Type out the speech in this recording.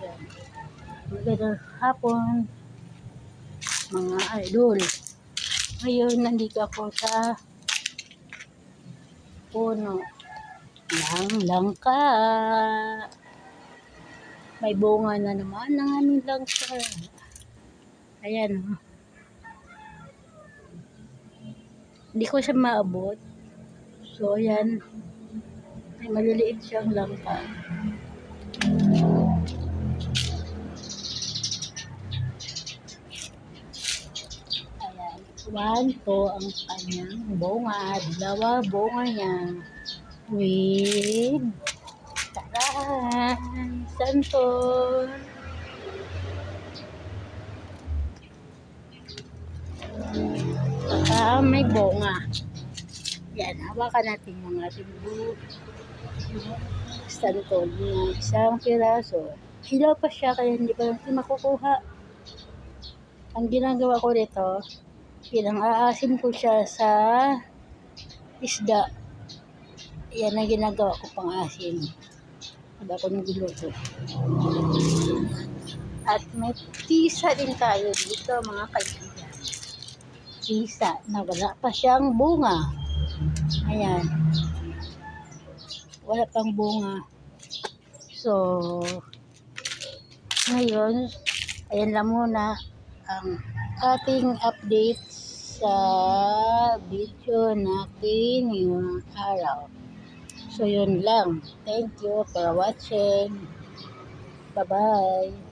Yan. Magandang hapon, mga idol. Ngayon, nandito ako sa puno ng langka. May bunga na naman ng aming langka. Ayan, oh. Hindi ko siya maabot. So, ayan. May maliliit siyang langka. Ayan. 1 po ang kanyang bunga. 2 bunga niya. With taray! Santol! May bunga. Yan, hawakan natin yung ating santol na isang piraso. Hilaw pa siya kaya hindi pa natin makukuha. Ang ginagawa ko dito, pinang-aasim ko siya sa isda. Yan ang ginagawa ko pang-asim. Pag ako nagiluto. At may tisa din tayo dito, mga kaibigan. Tisa na wala pa siyang bunga. Ayan. Wala pang bunga. So, ngayon, ayan lang muna ang ating update sa video natin ngayong araw. So, yun lang. Thank you for watching. Bye-bye.